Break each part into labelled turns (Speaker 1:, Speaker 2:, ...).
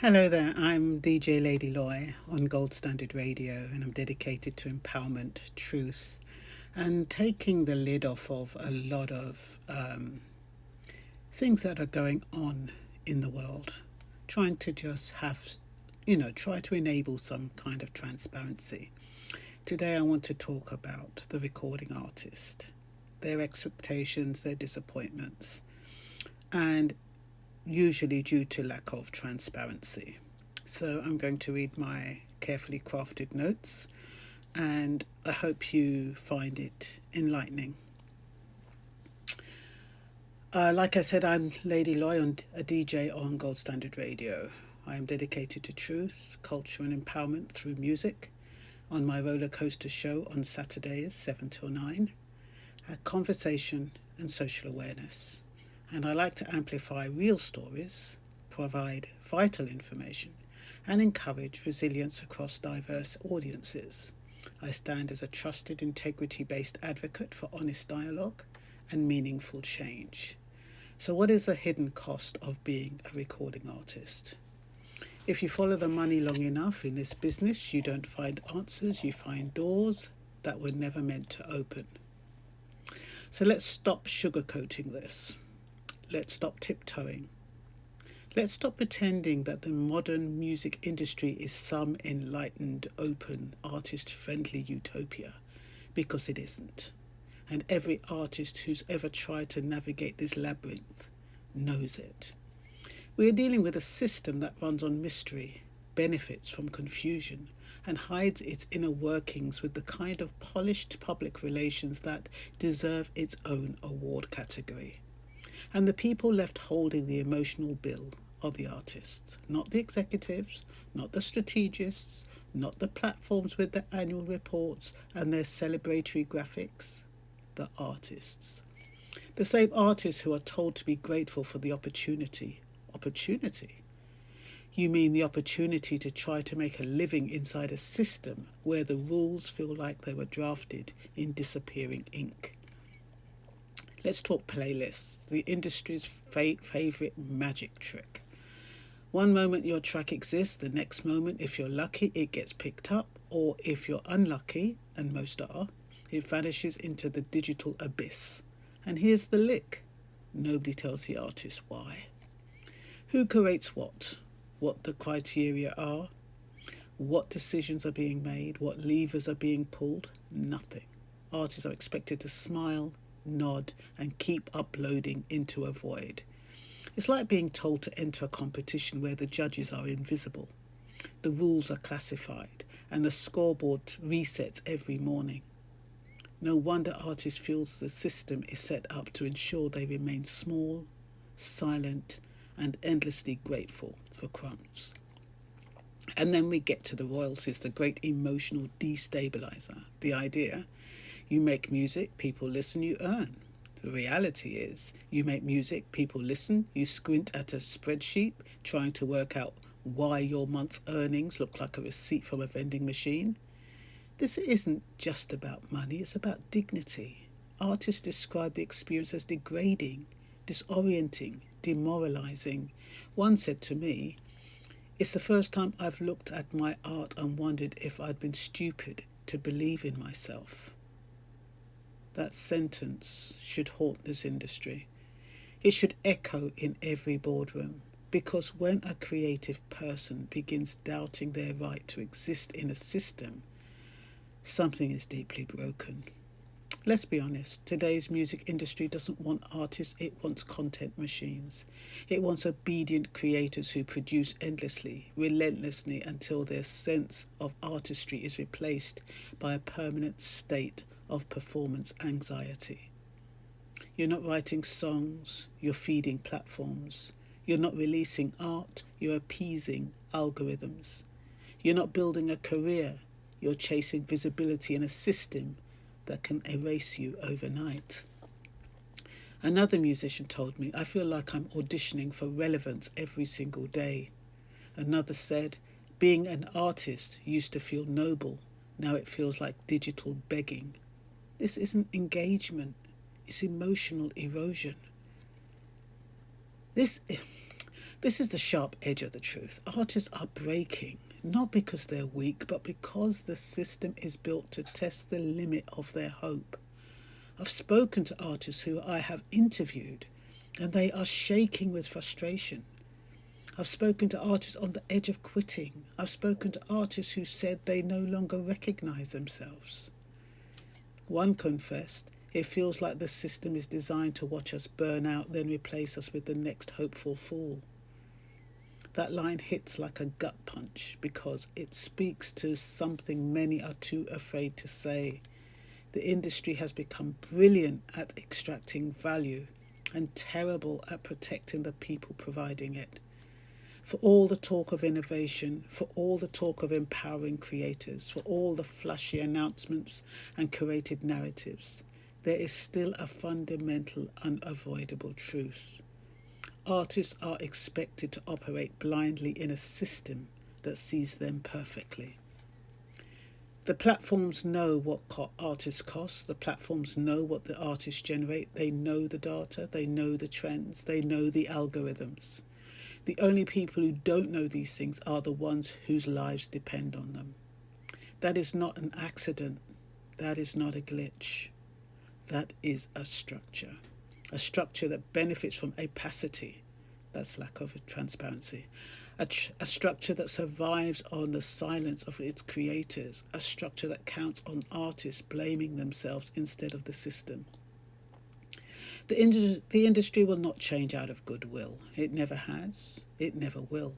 Speaker 1: Hello there, I'm DJ Lady Loy on Gold Standard Radio, and I'm dedicated to empowerment, truth, and taking the lid off of a lot of things that are going on in the world. Trying to just try to enable some kind of transparency. Today, I want to talk about the recording artist, their expectations, their disappointments, and usually due to lack of transparency. So I'm going to read my carefully crafted notes, and I hope you find it enlightening. Like I said, I'm Lady Loy, a DJ on Gold Standard Radio. I am dedicated to truth, culture, and empowerment through music. On my roller coaster show on Saturdays, 7 till 9, conversation and social awareness. And I like to amplify real stories, provide vital information, and encourage resilience across diverse audiences. I stand as a trusted, integrity-based advocate for honest dialogue and meaningful change. So what is the hidden cost of being a recording artist? If you follow the money long enough in this business, you don't find answers, you find doors that were never meant to open. So let's stop sugarcoating this. Let's stop tiptoeing. Let's stop pretending that the modern music industry is some enlightened, open, artist-friendly utopia, because it isn't. And every artist who's ever tried to navigate this labyrinth knows it. We are dealing with a system that runs on mystery, benefits from confusion, and hides its inner workings with the kind of polished public relations that deserve its own award category. And the people left holding the emotional bill are the artists, not the executives, not the strategists, not the platforms with their annual reports and their celebratory graphics. The artists. The same artists who are told to be grateful for the opportunity. Opportunity? You mean the opportunity to try to make a living inside a system where the rules feel like they were drafted in disappearing ink. Let's talk playlists, the industry's favourite magic trick. One moment your track exists, the next moment, if you're lucky, it gets picked up, or if you're unlucky, and most are, it vanishes into the digital abyss. And here's the lick. Nobody tells the artist why. Who curates what the criteria are, what decisions are being made, what levers are being pulled? Nothing. Artists are expected to smile, nod, and keep uploading into a void. It's like being told to enter a competition where the judges are invisible. The rules are classified, and the scoreboard resets every morning. No wonder artists feel the system is set up to ensure they remain small, silent, and endlessly grateful for crumbs. And then we get to the royalties, the great emotional destabilizer. The idea, you make music, people listen, you earn. The reality is, you make music, people listen, you squint at a spreadsheet trying to work out why your month's earnings look like a receipt from a vending machine. This isn't just about money, it's about dignity. Artists describe the experience as degrading, disorienting, demoralising. One said to me, "It's the first time I've looked at my art and wondered if I'd been stupid to believe in myself." That sentence should haunt this industry. It should echo in every boardroom, because when a creative person begins doubting their right to exist in a system, something is deeply broken. Let's be honest, today's music industry doesn't want artists, it wants content machines. It wants obedient creators who produce endlessly, relentlessly, until their sense of artistry is replaced by a permanent state of performance anxiety. You're not writing songs, you're feeding platforms. You're not releasing art, you're appeasing algorithms. You're not building a career, you're chasing visibility in a system that can erase you overnight. Another musician told me, "I feel like I'm auditioning for relevance every single day." Another said, "Being an artist used to feel noble, now it feels like digital begging." This isn't engagement, it's emotional erosion. This This is the sharp edge of the truth. Artists are breaking, not because they're weak, but because the system is built to test the limit of their hope. I've spoken to artists who I have interviewed, and they are shaking with frustration. I've spoken to artists on the edge of quitting. I've spoken to artists who said they no longer recognize themselves. One confessed, it feels like the system is designed to watch us burn out, then replace us with the next hopeful fool. That line hits like a gut punch because it speaks to something many are too afraid to say. The industry has become brilliant at extracting value and terrible at protecting the people providing it. For all the talk of innovation, for all the talk of empowering creators, for all the flashy announcements and curated narratives, there is still a fundamental, unavoidable truth. Artists are expected to operate blindly in a system that sees them perfectly. The platforms know what artists cost. The platforms know what the artists generate. They know the data. They know the trends. They know the algorithms. The only people who don't know these things are the ones whose lives depend on them. That is not an accident. That is not a glitch. That is a structure that benefits from opacity, that's lack of transparency, a structure that survives on the silence of its creators, a structure that counts on artists blaming themselves instead of the system. The industry will not change out of goodwill. It never has. It never will.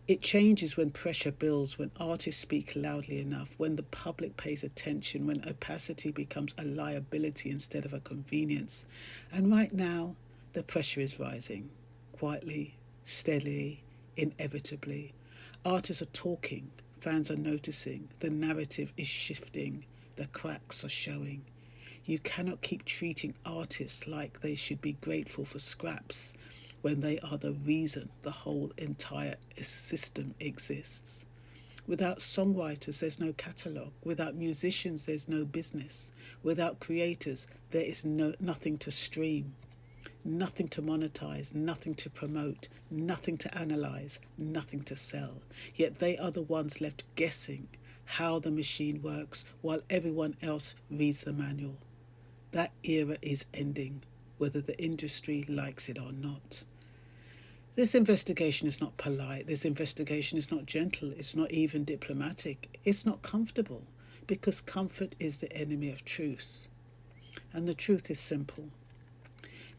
Speaker 1: It changes when pressure builds, when artists speak loudly enough, when the public pays attention, when opacity becomes a liability instead of a convenience. And right now, the pressure is rising, quietly, steadily, inevitably. Artists are talking, fans are noticing, the narrative is shifting, the cracks are showing. You cannot keep treating artists like they should be grateful for scraps when they are the reason the whole entire system exists. Without songwriters, there's no catalogue. Without musicians, there's no business. Without creators, there is nothing to stream, nothing to monetize, nothing to promote, nothing to analyze, nothing to sell. Yet they are the ones left guessing how the machine works while everyone else reads the manual. That era is ending, whether the industry likes it or not. This investigation is not polite. This investigation is not gentle. It's not even diplomatic. It's not comfortable, because comfort is the enemy of truth. And the truth is simple.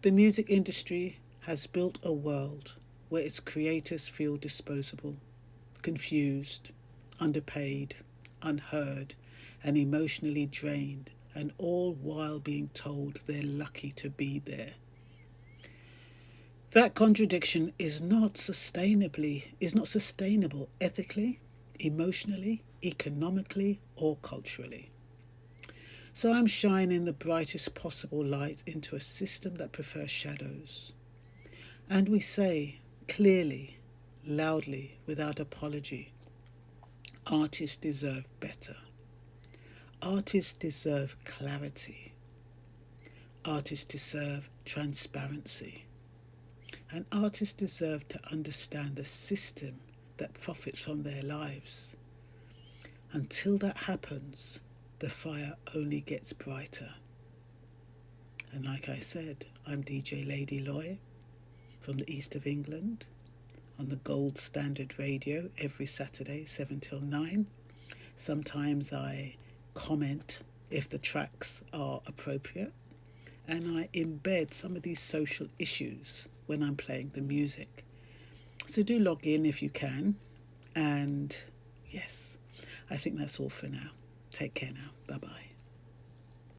Speaker 1: The music industry has built a world where its creators feel disposable, confused, underpaid, unheard, and emotionally drained, and all while being told they're lucky to be there. That contradiction is not sustainable ethically, emotionally, economically, or culturally. So I'm shining the brightest possible light into a system that prefers shadows. And we say clearly, loudly, without apology, artists deserve better. Artists deserve clarity. Artists deserve transparency. And artists deserve to understand the system that profits from their lives. Until that happens, the fire only gets brighter. And like I said, I'm DJ Lady Loy from the east of England on the Gold Standard Radio every Saturday, 7 till 9. Sometimes I comment if the tracks are appropriate, and I embed some of these social issues when I'm playing the music. So do log in if you can. And yes, I think that's all for now. Take care now. Bye-bye.